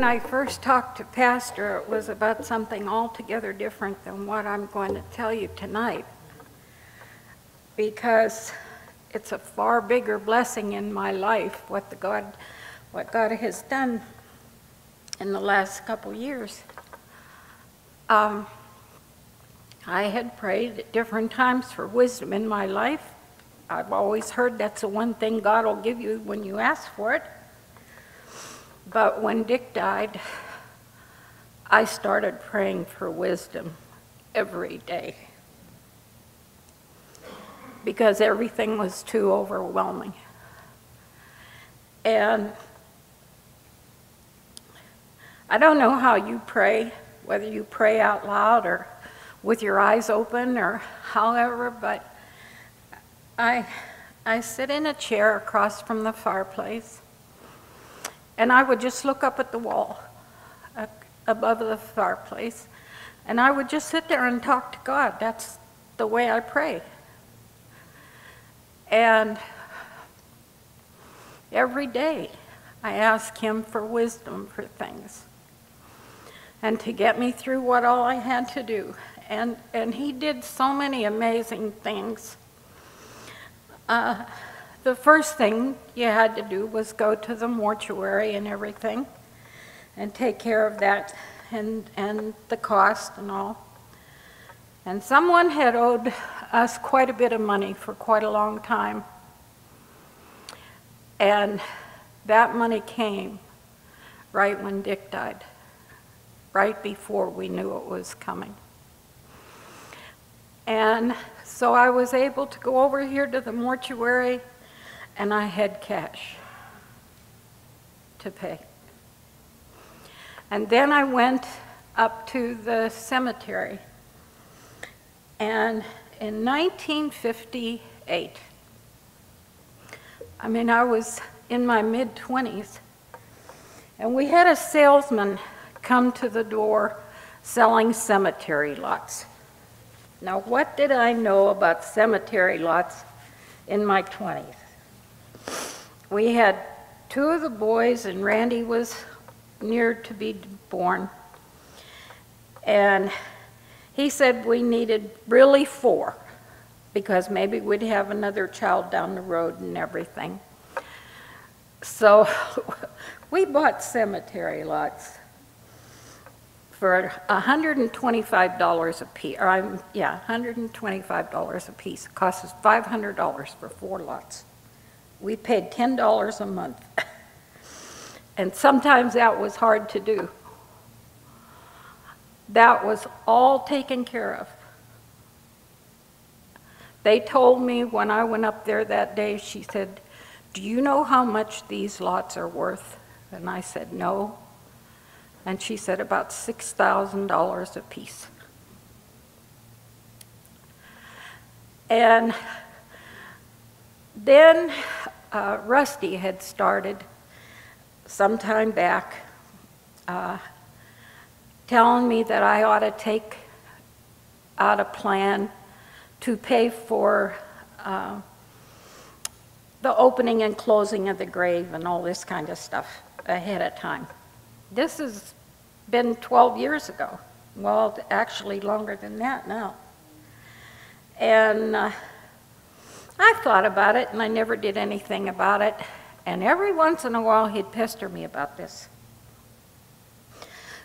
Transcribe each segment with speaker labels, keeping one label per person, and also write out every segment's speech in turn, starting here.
Speaker 1: when I first talked to Pastor, it was about something altogether different than what I'm going to tell you tonight, because it's a far bigger blessing in my life, what God has done in the last couple years. I had prayed at different times for wisdom in my life. I've always heard that's the one thing God will give you when you ask for it. But when Dick died, I started praying for wisdom every day because everything was too overwhelming. And I don't know how you pray, whether you pray out loud or with your eyes open or however, but I sit in a chair across from the fireplace, and I would just look up at the wall above the fireplace, and I would just sit there and talk to God. That's the way I pray. And every day I ask Him for wisdom for things and to get me through what all I had to do. And He did so many amazing things. The first thing you had to do was go to the mortuary and everything and take care of that and the cost and all. And someone had owed us quite a bit of money for quite a long time. And that money came right when Dick died, right before we knew it was coming. And so I was able to go over here to the mortuary, and I had cash to pay. And then I went up to the cemetery. And in 1958, I mean, I was in my mid-20s, and we had a salesman come to the door selling cemetery lots. Now, what did I know about cemetery lots in my 20s? We had two of the boys, and Randy was near to be born. And he said we needed really 4, because maybe we'd have another child down the road and everything. So we bought cemetery lots for $125 a piece, or yeah, $125 a piece. It cost us $500 for 4 lots. We paid $10 a month. And sometimes that was hard to do. That was all taken care of. They told me when I went up there that day, she said, "Do you know how much these lots are worth?" And I said, "No." And she said, "About $6,000 a piece." And then Rusty had started sometime back telling me that I ought to take out a plan to pay for the opening and closing of the grave and all this kind of stuff ahead of time. This has been 12 years ago. Well, actually longer than that now. And I thought about it, and I never did anything about it. And every once in a while, he'd pester me about this.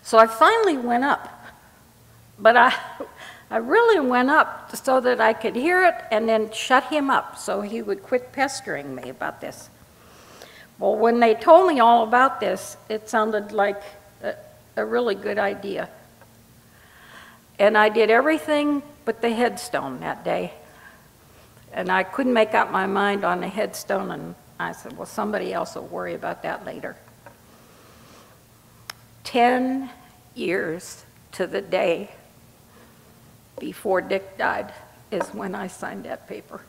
Speaker 1: So I finally went up. But I really went up so that I could hear it and then shut him up so he would quit pestering me about this. Well, when they told me all about this, it sounded like a really good idea. And I did everything but the headstone that day. And I couldn't make up my mind on the headstone, and I said, well, somebody else will worry about that later. 10 years to the day before Dick died is when I signed that paper.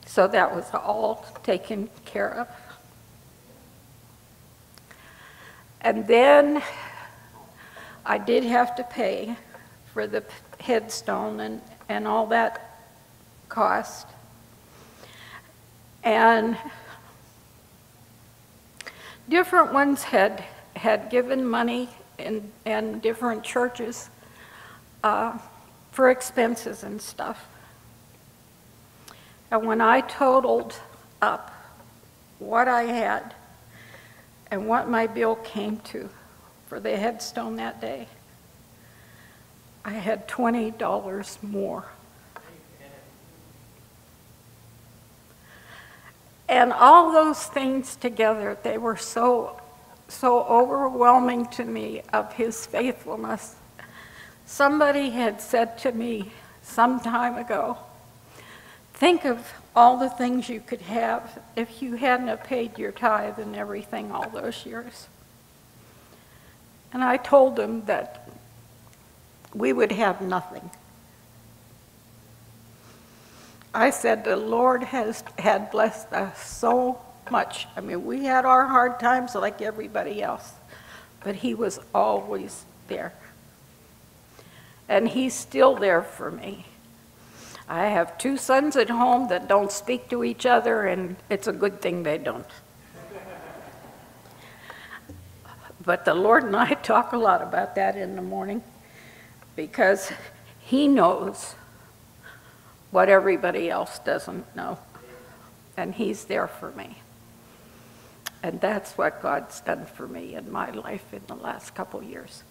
Speaker 1: So that was all taken care of. And then I did have to pay for the headstone and all that cost. And different ones had given money in different churches for expenses and stuff. And when I totaled up what I had and what my bill came to for the headstone that day, I had $20 more. And all those things together, they were so overwhelming to me of his faithfulness. Somebody had said to me some time ago, think of all the things you could have if you hadn't have paid your tithe and everything all those years. And I told him that we would have nothing. I said the Lord had blessed us so much. I mean, we had our hard times like everybody else, but he was always there. And he's still there for me. I have 2 sons at home that don't speak to each other, and it's a good thing they don't. But the Lord and I talk a lot about that in the morning, because he knows what everybody else doesn't know, and he's there for me. And that's what God's done for me in my life in the last couple years.